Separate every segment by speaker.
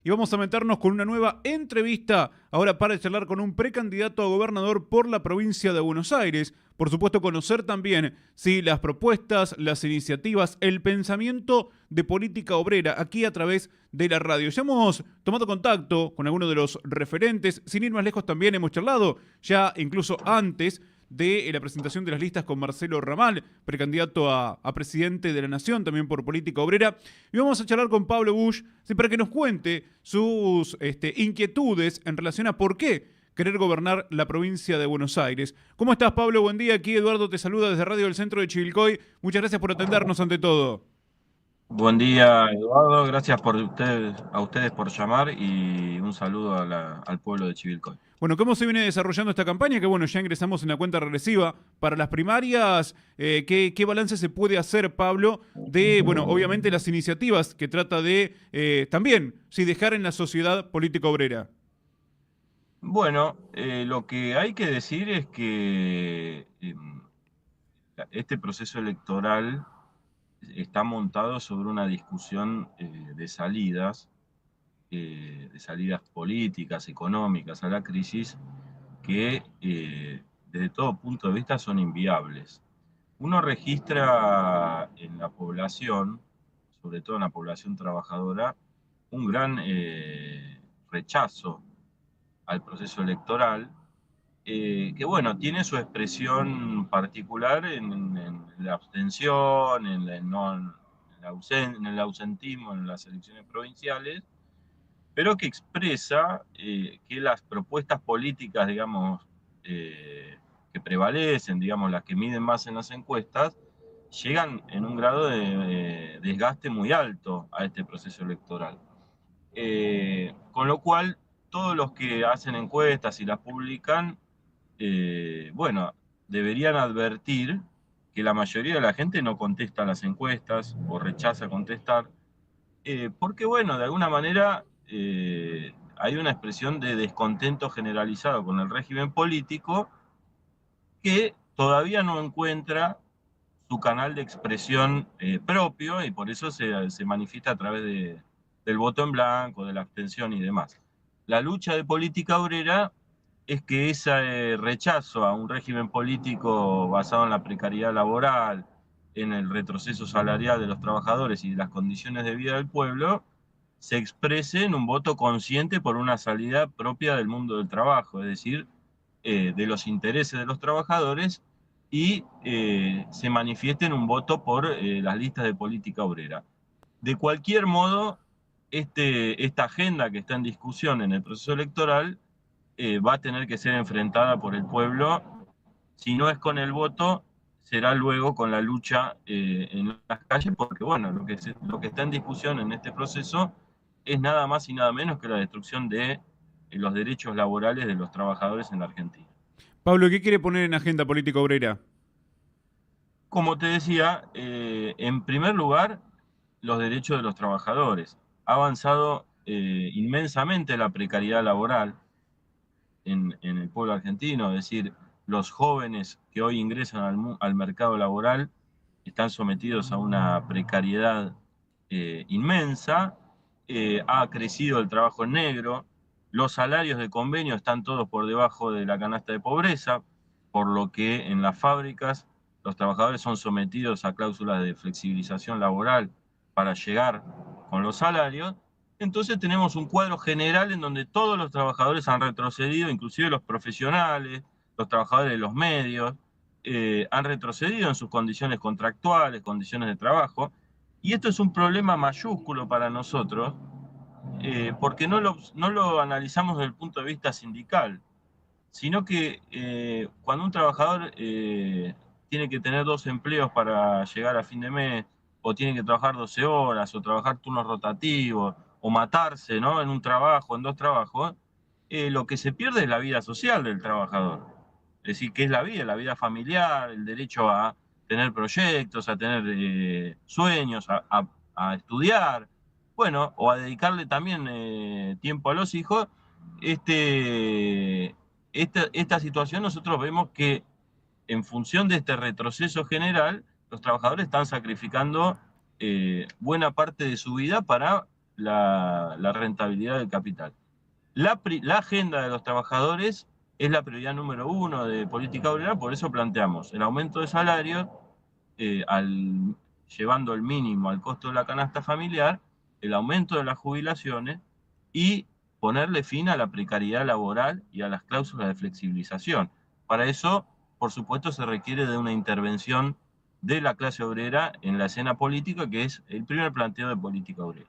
Speaker 1: Y vamos a meternos con una nueva entrevista, ahora para charlar con un precandidato a gobernador por la provincia de Buenos Aires. Por supuesto, conocer también las propuestas, las iniciativas, el pensamiento de política obrera aquí a través de la radio. Ya hemos tomado contacto con algunos de los referentes, sin ir más lejos también hemos charlado ya incluso antes de la presentación de las listas con Marcelo Ramal, precandidato a presidente de la Nación, también por política obrera. Y vamos a charlar con Pablo Busch para que nos cuente sus inquietudes en relación a por qué querer gobernar la provincia de Buenos Aires. ¿Cómo estás, Pablo? Buen día. Aquí Eduardo te saluda desde Radio del Centro de Chivilcoy. Muchas gracias por atendernos ante todo.
Speaker 2: Buen día, Eduardo. Gracias a ustedes por llamar y un saludo al pueblo de Chivilcoy.
Speaker 1: Bueno, ¿cómo se viene desarrollando esta campaña? Que bueno, ya ingresamos en la cuenta regresiva para las primarias. ¿Qué balance se puede hacer, Pablo, de, bueno, obviamente las iniciativas que trata de también, dejar en la sociedad política obrera?
Speaker 2: Bueno, lo que hay que decir es que este proceso electoral está montado sobre una discusión de salidas políticas, económicas a la crisis, que desde todo punto de vista son inviables. Uno registra en la población, sobre todo en la población trabajadora, un gran rechazo al proceso electoral, que bueno, tiene su expresión particular en la abstención, en el ausentismo en las elecciones provinciales, pero que expresa que las propuestas políticas, digamos, que prevalecen, digamos, las que miden más en las encuestas, llegan en un grado de desgaste muy alto a este proceso electoral. Con lo cual, todos los que hacen encuestas y las publican, bueno, deberían advertir que la mayoría de la gente no contesta las encuestas o rechaza contestar, porque, bueno, de alguna manera hay una expresión de descontento generalizado con el régimen político que todavía no encuentra su canal de expresión propio y por eso se manifiesta a través del voto en blanco, de la abstención y demás. La lucha de política obrera es que ese rechazo a un régimen político basado en la precariedad laboral, en el retroceso salarial de los trabajadores y de las condiciones de vida del pueblo, se exprese en un voto consciente por una salida propia del mundo del trabajo, es decir, de los intereses de los trabajadores y se manifieste en un voto por las listas de política obrera. De cualquier modo, esta agenda que está en discusión en el proceso electoral va a tener que ser enfrentada por el pueblo. Si no es con el voto, será luego con la lucha en las calles, porque bueno, lo que está en discusión en este proceso es nada más y nada menos que la destrucción de los derechos laborales de los trabajadores en la Argentina.
Speaker 1: Pablo, ¿qué quiere poner en agenda política obrera?
Speaker 2: Como te decía, en primer lugar, los derechos de los trabajadores. Ha avanzado inmensamente la precariedad laboral en el pueblo argentino, es decir, los jóvenes que hoy ingresan al mercado laboral están sometidos a una precariedad inmensa, ha crecido el trabajo en negro, los salarios de convenio están todos por debajo de la canasta de pobreza, por lo que en las fábricas los trabajadores son sometidos a cláusulas de flexibilización laboral para llegar con los salarios. Entonces tenemos un cuadro general en donde todos los trabajadores han retrocedido, inclusive los profesionales, los trabajadores de los medios, han retrocedido en sus condiciones contractuales, condiciones de trabajo, y esto es un problema mayúsculo para nosotros, porque no lo analizamos desde el punto de vista sindical, sino que cuando un trabajador tiene que tener dos empleos para llegar a fin de mes, o tiene que trabajar 12 horas, o trabajar turnos rotativos, o matarse, ¿no?, en un trabajo, en dos trabajos, lo que se pierde es la vida social del trabajador. Es decir, que es la vida familiar, el derecho a tener proyectos, a tener sueños, a estudiar, bueno, o a dedicarle también tiempo a los hijos. Este, esta situación nosotros vemos que en función de este retroceso general, los trabajadores están sacrificando buena parte de su vida para la rentabilidad del capital. La agenda de los trabajadores es la prioridad número uno de política obrera, por eso planteamos el aumento de salario, llevando el mínimo al costo de la canasta familiar, el aumento de las jubilaciones y ponerle fin a la precariedad laboral y a las cláusulas de flexibilización. Para eso, por supuesto, se requiere de una intervención de la clase obrera en la escena política, que es el primer planteo de política obrera.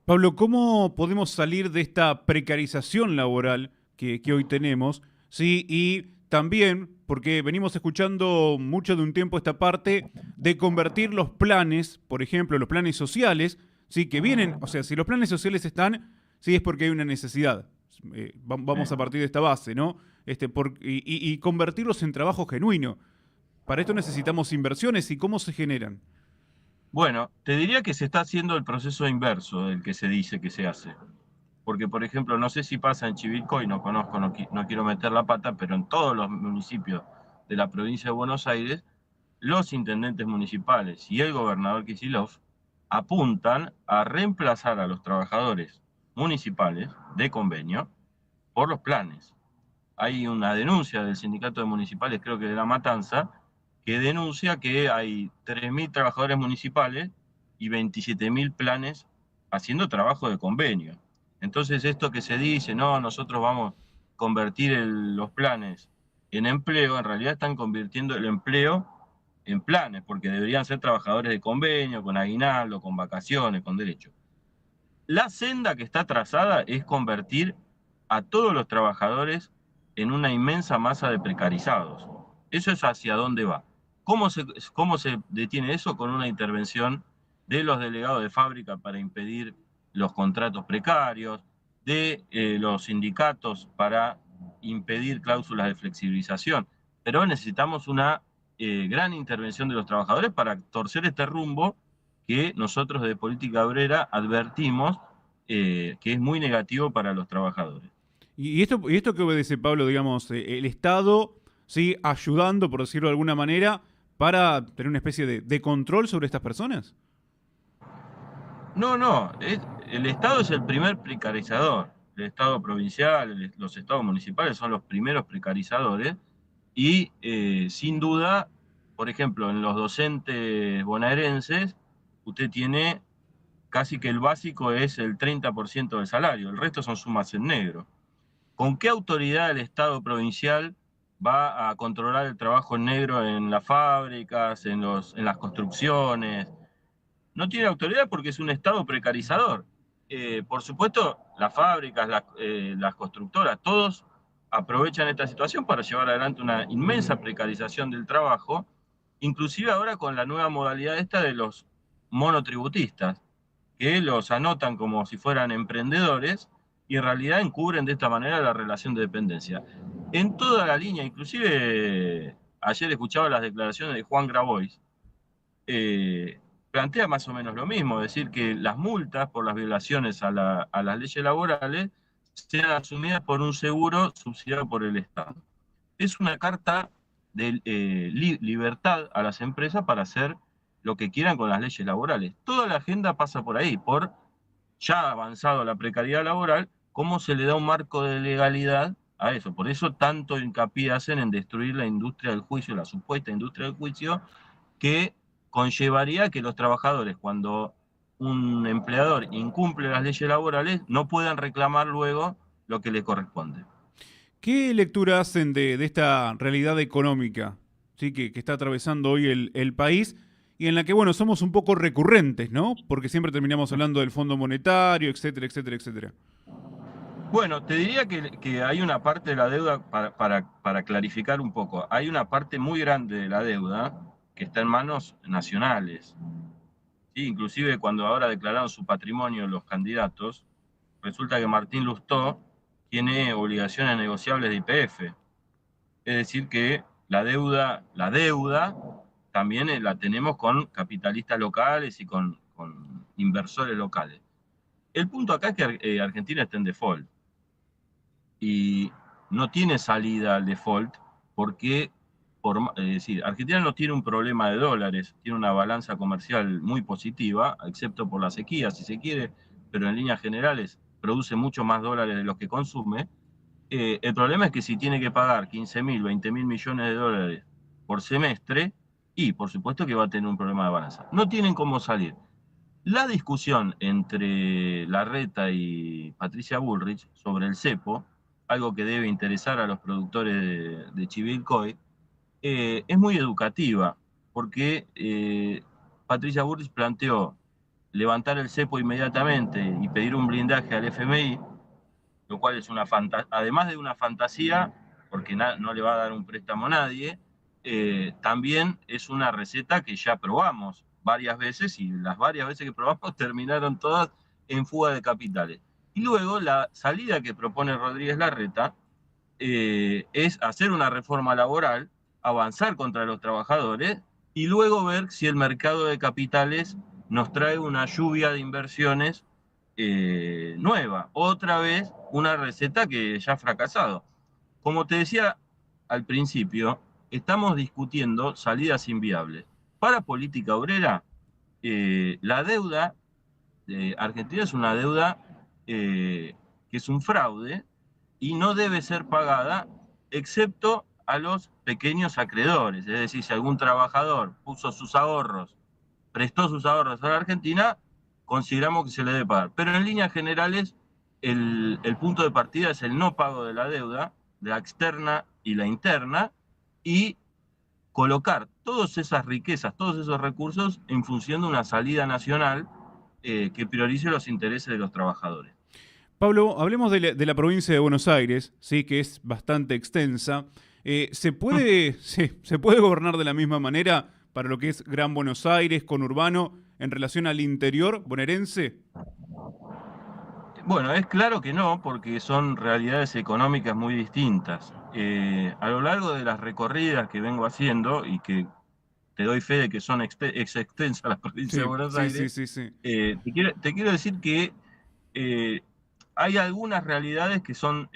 Speaker 1: Pablo, ¿cómo podemos salir de esta precarización laboral que hoy tenemos? Sí, y también, porque venimos escuchando mucho de un tiempo esta parte de convertir los planes, por ejemplo, los planes sociales, sí, que vienen, o sea, si los planes sociales están, sí es porque hay una necesidad. Vamos a partir de esta base, ¿no? Y convertirlos en trabajo genuino. Para esto necesitamos inversiones y cómo se generan.
Speaker 2: Bueno, te diría que se está haciendo el proceso inverso del que se dice que se hace. Porque, por ejemplo, no sé si pasa en Chivilcoy, no conozco, no quiero meter la pata, pero en todos los municipios de la provincia de Buenos Aires, los intendentes municipales y el gobernador Kicillof apuntan a reemplazar a los trabajadores municipales de convenio por los planes. Hay una denuncia del sindicato de municipales, creo que de La Matanza, que denuncia que hay 3.000 trabajadores municipales y 27.000 planes haciendo trabajo de convenio. Entonces esto que se dice, no, nosotros vamos a convertir los planes en empleo, en realidad están convirtiendo el empleo en planes, porque deberían ser trabajadores de convenio, con aguinaldo, con vacaciones, con derecho. La senda que está trazada es convertir a todos los trabajadores en una inmensa masa de precarizados. Eso es hacia dónde va. ¿Cómo se detiene eso? Con una intervención de los delegados de fábrica para impedir los contratos precarios, de los sindicatos para impedir cláusulas de flexibilización. Pero necesitamos una gran intervención de los trabajadores para torcer este rumbo que nosotros de política obrera advertimos que es muy negativo para los trabajadores.
Speaker 1: ¿Y esto qué obedece, Pablo? Digamos, el Estado, sí, ayudando, por decirlo de alguna manera, para tener una especie de control sobre estas personas.
Speaker 2: No, el Estado es el primer precarizador. El Estado provincial, los estados municipales son los primeros precarizadores y sin duda, por ejemplo, en los docentes bonaerenses, usted tiene casi que el básico es el 30% del salario, el resto son sumas en negro. ¿Con qué autoridad el Estado provincial va a controlar el trabajo en negro en las fábricas, en las construcciones? No tiene autoridad porque es un Estado precarizador. Por supuesto, las fábricas, las constructoras, todos aprovechan esta situación para llevar adelante una inmensa precarización del trabajo, inclusive ahora con la nueva modalidad esta de los monotributistas, que los anotan como si fueran emprendedores y en realidad encubren de esta manera la relación de dependencia. En toda la línea, inclusive ayer escuchaba las declaraciones de Juan Grabois, plantea más o menos lo mismo, es decir, que las multas por las violaciones a las leyes laborales sean asumidas por un seguro subsidiado por el Estado. Es una carta de libertad a las empresas para hacer lo que quieran con las leyes laborales. Toda la agenda pasa por ahí, por ya avanzado la precariedad laboral, cómo se le da un marco de legalidad a eso. Por eso tanto hincapié hacen en destruir la industria del juicio, la supuesta industria del juicio, que conllevaría que los trabajadores, cuando un empleador incumple las leyes laborales, no puedan reclamar luego lo que les corresponde.
Speaker 1: ¿Qué lectura hacen de esta realidad económica, sí, que está atravesando hoy el país y en la que, bueno, somos un poco recurrentes, ¿no? Porque siempre terminamos hablando del Fondo Monetario, etcétera, etcétera, etcétera.
Speaker 2: Bueno, te diría que hay una parte de la deuda, para clarificar un poco, hay una parte muy grande de la deuda que está en manos nacionales. ¿Sí? Inclusive cuando ahora declararon su patrimonio los candidatos, resulta que Martín Lustó tiene obligaciones negociables de YPF. Es decir, que la deuda también la tenemos con capitalistas locales y con inversores locales. El punto acá es que Argentina está en default y no tiene salida al default porque, es decir, Argentina no tiene un problema de dólares, tiene una balanza comercial muy positiva, excepto por la sequía, si se quiere, pero en líneas generales produce mucho más dólares de los que consume. El problema es que si tiene que pagar 15.000, 20.000 millones de dólares por semestre, y por supuesto que va a tener un problema de balanza. No tienen cómo salir. La discusión entre Larreta y Patricia Bullrich sobre el cepo, algo que debe interesar a los productores de Chivilcoy, es muy educativa, porque Patricia Bullrich planteó levantar el cepo inmediatamente y pedir un blindaje al FMI, lo cual es además de una fantasía, porque no le va a dar un préstamo a nadie, también es una receta que ya probamos varias veces, y las varias veces que probamos terminaron todas en fuga de capitales. Y luego la salida que propone Rodríguez Larreta es hacer una reforma laboral, avanzar contra los trabajadores y luego ver si el mercado de capitales nos trae una lluvia de inversiones nueva. Otra vez una receta que ya ha fracasado. Como te decía al principio, estamos discutiendo salidas inviables. Para política obrera, la deuda de Argentina es una deuda que es un fraude y no debe ser pagada excepto a los pequeños acreedores. Es decir, si algún trabajador prestó sus ahorros a la Argentina, consideramos que se le debe pagar. Pero en líneas generales, el punto de partida es el no pago de la deuda, la externa y la interna, y colocar todas esas riquezas, todos esos recursos en función de una salida nacional que priorice los intereses de los trabajadores.
Speaker 1: Pablo, hablemos de la provincia de Buenos Aires, sí, que es bastante extensa. ¿Se puede gobernar de la misma manera para lo que es Gran Buenos Aires, conurbano, en relación al interior bonaerense?
Speaker 2: Bueno, es claro que no, porque son realidades económicas muy distintas. A lo largo de las recorridas que vengo haciendo, y que te doy fe de que son extensas las provincias
Speaker 1: Sí,
Speaker 2: de Buenos
Speaker 1: sí, sí,
Speaker 2: Aires,
Speaker 1: sí, sí.
Speaker 2: te quiero decir que hay algunas realidades que son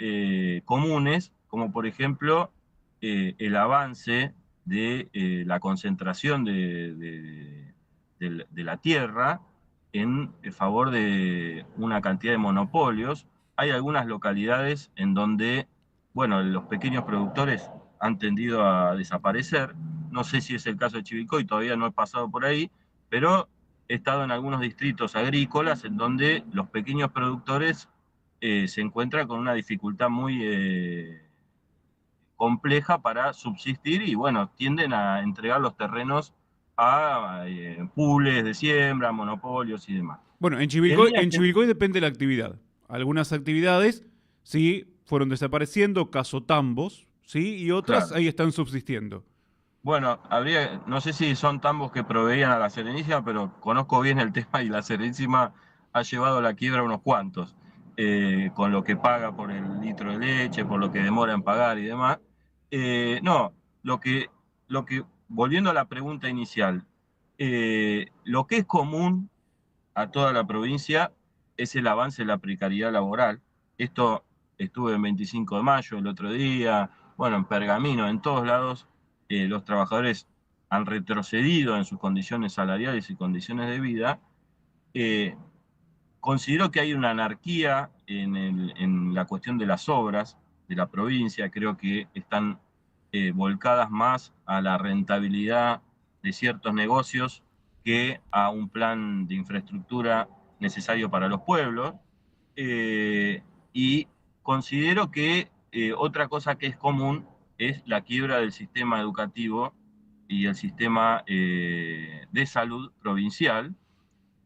Speaker 2: comunes, como por ejemplo el avance de la concentración de la tierra en favor de una cantidad de monopolios. Hay algunas localidades en donde, bueno, los pequeños productores han tendido a desaparecer. No sé si es el caso de Chivilcoy, todavía no he pasado por ahí, pero he estado en algunos distritos agrícolas en donde los pequeños productores se encuentran con una dificultad muy compleja para subsistir, y bueno, tienden a entregar los terrenos a pools de siembra, monopolios y demás.
Speaker 1: Bueno,
Speaker 2: En línea
Speaker 1: En Chivilcoy depende la actividad. Algunas actividades sí fueron desapareciendo, caso tambos, sí, y otras
Speaker 2: claro.
Speaker 1: ahí están subsistiendo.
Speaker 2: Bueno, no sé si son tambos que proveían a la Serenísima, pero conozco bien el tema y la Serenísima ha llevado a la quiebra unos cuantos, con lo que paga por el litro de leche, por lo que demora en pagar y demás. No, lo que, volviendo a la pregunta inicial, lo que es común a toda la provincia es el avance de la precariedad laboral. Esto estuve en 25 de mayo el otro día, bueno, en Pergamino, en todos lados, los trabajadores han retrocedido en sus condiciones salariales y condiciones de vida. Eh, Considero que hay una anarquía en la cuestión de las obras de la provincia. Creo que están volcadas más a la rentabilidad de ciertos negocios que a un plan de infraestructura necesario para los pueblos. Y considero que otra cosa que es común es la quiebra del sistema educativo y el sistema de salud provincial,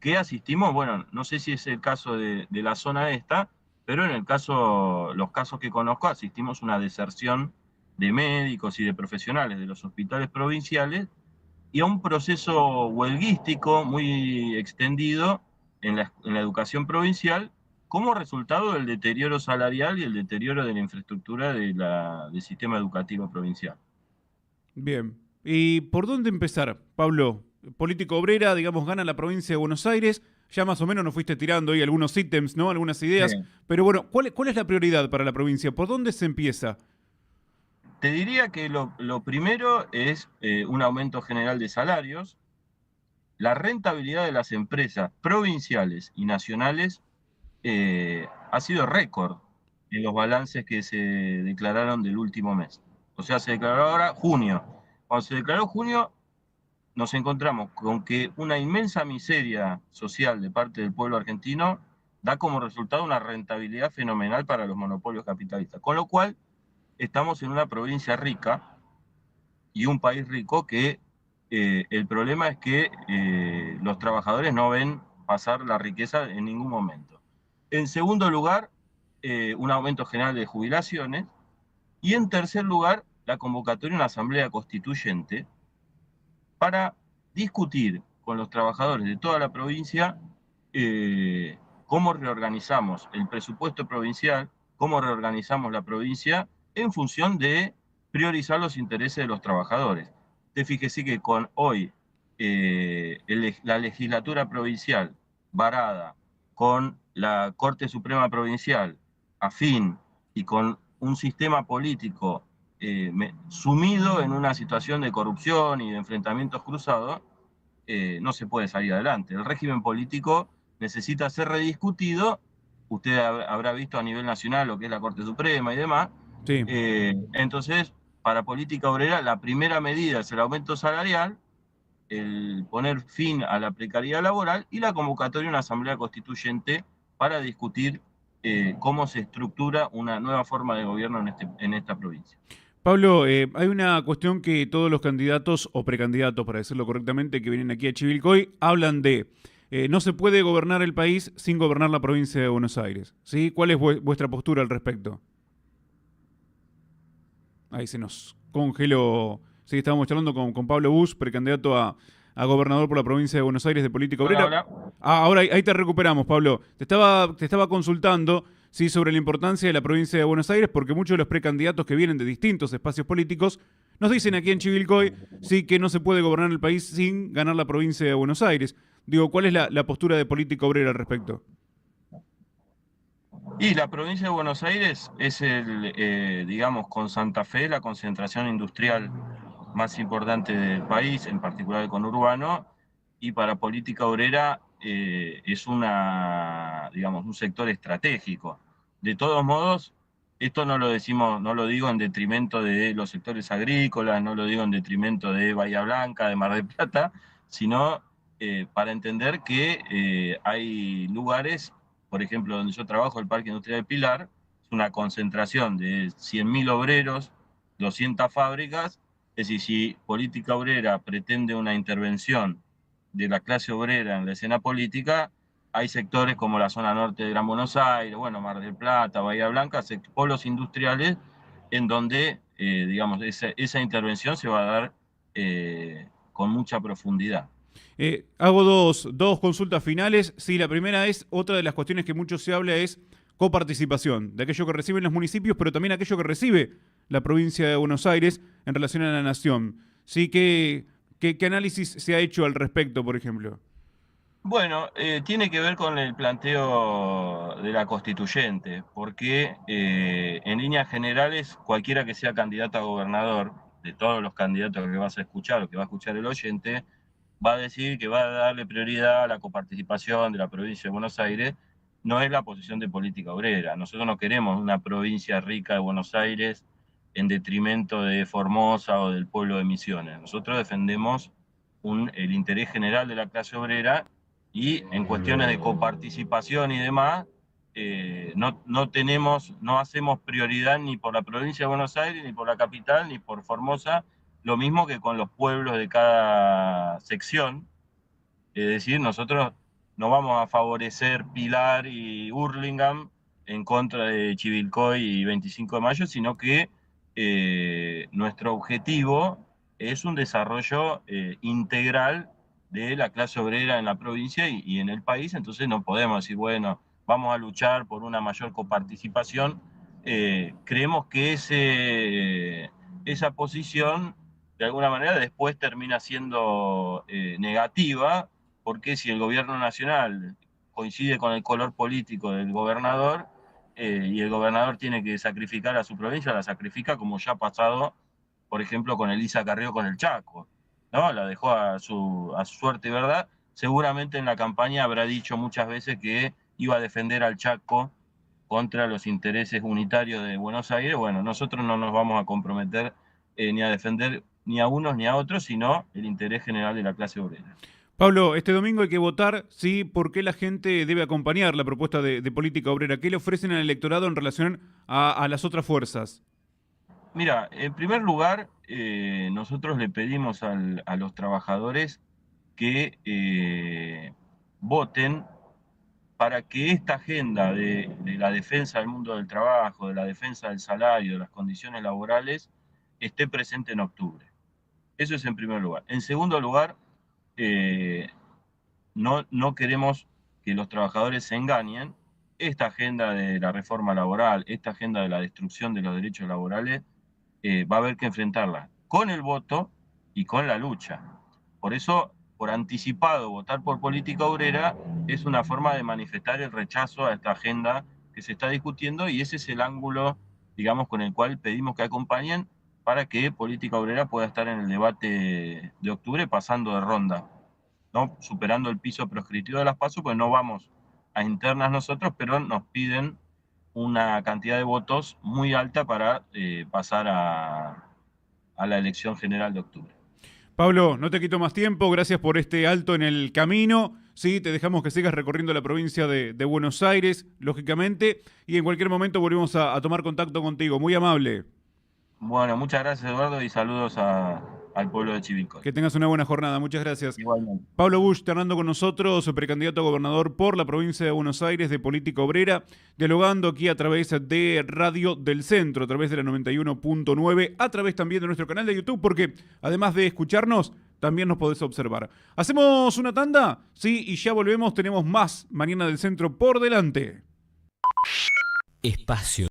Speaker 2: que asistimos, bueno, no sé si es el caso de la zona esta, pero en los casos que conozco, asistimos a una deserción de médicos y de profesionales de los hospitales provinciales, y a un proceso huelguístico muy extendido en la educación provincial, como resultado del deterioro salarial y el deterioro de la infraestructura del sistema educativo provincial.
Speaker 1: Bien. ¿Y por dónde empezar, Pablo? Político obrera, digamos, gana la provincia de Buenos Aires. Ya más o menos nos fuiste tirando ahí algunos ítems, ¿no? Algunas ideas.
Speaker 2: Sí.
Speaker 1: Pero bueno, ¿cuál es la prioridad para la provincia? ¿Por dónde se empieza?
Speaker 2: Te diría que lo primero es un aumento general de salarios. La rentabilidad de las empresas provinciales y nacionales ha sido récord en los balances que se declararon del último mes. O sea, se declaró ahora junio. Cuando se declaró junio, nos encontramos con que una inmensa miseria social de parte del pueblo argentino da como resultado una rentabilidad fenomenal para los monopolios capitalistas. Con lo cual, estamos en una provincia rica y un país rico que el problema es que los trabajadores no ven pasar la riqueza en ningún momento. En segundo lugar, un aumento general de jubilaciones. Y en tercer lugar, la convocatoria de una asamblea constituyente para discutir con los trabajadores de toda la provincia eh, cómo reorganizamos el presupuesto provincial, cómo reorganizamos la provincia en función de priorizar los intereses de los trabajadores. Te fíjese que con hoy la legislatura provincial varada, con la Corte Suprema Provincial afín y con un sistema político sumido en una situación de corrupción y de enfrentamientos cruzados, no se puede salir adelante. El régimen político necesita ser rediscutido. Usted habrá visto a nivel nacional lo que es la Corte Suprema y demás.
Speaker 1: Sí.
Speaker 2: Entonces, para política obrera, la primera medida es el aumento salarial, el poner fin a la precariedad laboral y la convocatoria de una asamblea constituyente para discutir cómo se estructura una nueva forma de gobierno en esta provincia.
Speaker 1: Pablo, hay una cuestión que todos los candidatos o precandidatos, para decirlo correctamente, que vienen aquí a Chivilcoy, hablan de no se puede gobernar el país sin gobernar la provincia de Buenos Aires. ¿Sí? ¿Cuál es vuestra postura al respecto? Ahí se nos congeló. Sí, estábamos charlando con Pablo Busch, precandidato a gobernador por la provincia de Buenos Aires de Política
Speaker 2: Hola,
Speaker 1: Obrera.
Speaker 2: hola.
Speaker 1: Ah, ahora ahí te recuperamos, Pablo. Te estaba consultando, sí, sobre la importancia de la provincia de Buenos Aires, porque muchos de los precandidatos que vienen de distintos espacios políticos nos dicen aquí en Chivilcoy, sí, que no se puede gobernar el país sin ganar la provincia de Buenos Aires. Digo, ¿cuál es la postura de Política Obrera al respecto?
Speaker 2: Y la provincia de Buenos Aires es digamos, con Santa Fe, la concentración industrial más importante del país, en particular el conurbano, y para política obrera es digamos, un sector estratégico. De todos modos, esto no lo decimos, no lo digo en detrimento de los sectores agrícolas, no lo digo en detrimento de Bahía Blanca, de Mar del Plata, sino para entender que hay lugares, por ejemplo, donde yo trabajo, el Parque Industrial de Pilar, es una concentración de 100.000 obreros, 200 fábricas. Es decir, si política obrera pretende una intervención de la clase obrera en la escena política, hay sectores como la zona norte de Gran Buenos Aires, bueno, Mar del Plata, Bahía Blanca, polos industriales en donde, digamos, esa intervención se va a dar con mucha profundidad.
Speaker 1: Hago dos consultas finales. Sí, la primera es, otra de las cuestiones que mucho se habla es coparticipación, de aquello que reciben los municipios, pero también aquello que recibe la provincia de Buenos Aires en relación a la nación. Sí, ¿qué análisis se ha hecho al respecto, por ejemplo?
Speaker 2: Bueno, tiene que ver con el planteo de la constituyente, porque en líneas generales, cualquiera que sea candidato a gobernador, de todos los candidatos que vas a escuchar o que va a escuchar el oyente, va a decir que va a darle prioridad a la coparticipación de la provincia de Buenos Aires. No es la posición de política obrera. Nosotros no queremos una provincia rica de Buenos Aires en detrimento de Formosa o del pueblo de Misiones. Nosotros defendemos el interés general de la clase obrera y en cuestiones de coparticipación y demás, no hacemos prioridad ni por la provincia de Buenos Aires, ni por la capital, ni por Formosa, lo mismo que con los pueblos de cada sección. Es decir, nosotros no vamos a favorecer Pilar y Hurlingham en contra de Chivilcoy y 25 de Mayo, sino que nuestro objetivo es un desarrollo integral de la clase obrera en la provincia y en el país. Entonces no podemos decir, bueno, vamos a luchar por una mayor coparticipación. Creemos que esa posición de alguna manera después termina siendo negativa, porque si el gobierno nacional coincide con el color político del gobernador y el gobernador tiene que sacrificar a su provincia, la sacrifica como ya ha pasado, por ejemplo, con Elisa Carrió con el Chaco, ¿no? La dejó a su suerte, ¿verdad? Seguramente en la campaña habrá dicho muchas veces que iba a defender al Chaco contra los intereses unitarios de Buenos Aires. Bueno, nosotros no nos vamos a comprometer ni a defender ni a unos ni a otros, sino el interés general de la clase obrera.
Speaker 1: Pablo, este domingo hay que votar, sí, ¿por qué la gente debe acompañar la propuesta de política obrera? ¿Qué le ofrecen al electorado en relación a las otras fuerzas?
Speaker 2: Mira, en primer lugar, nosotros le pedimos a los trabajadores que voten para que esta agenda de la defensa del mundo del trabajo, de la defensa del salario, de las condiciones laborales, esté presente en octubre. Eso es en primer lugar. En segundo lugar, no queremos que los trabajadores se engañen. Esta agenda de la reforma laboral, esta agenda de la destrucción de los derechos laborales, va a haber que enfrentarla con el voto y con la lucha. Por eso, por anticipado, votar por política obrera es una forma de manifestar el rechazo a esta agenda que se está discutiendo, y ese es el ángulo, digamos, con el cual pedimos que acompañen para que política obrera pueda estar en el debate de octubre pasando de ronda, ¿no? Superando el piso proscriptivo de las PASO, pues no vamos a internas nosotros, pero nos piden una cantidad de votos muy alta para pasar a la elección general de octubre.
Speaker 1: Pablo, no te quito más tiempo, gracias por este alto en el camino. Sí, te dejamos que sigas recorriendo la provincia de Buenos Aires, lógicamente, y en cualquier momento volvemos a tomar contacto contigo. Muy amable.
Speaker 2: Bueno, muchas gracias, Eduardo, y saludos al pueblo de Chivilcoy.
Speaker 1: Que tengas una buena jornada, muchas gracias.
Speaker 2: Igualmente.
Speaker 1: Pablo Busch, charlando con nosotros, precandidato a gobernador por la provincia de Buenos Aires de Política Obrera, dialogando aquí a través de Radio del Centro, a través de la 91.9, a través también de nuestro canal de YouTube, porque además de escucharnos, también nos podés observar. ¿Hacemos una tanda? Sí, y ya volvemos, tenemos más Mañana del Centro por delante.
Speaker 3: Espacio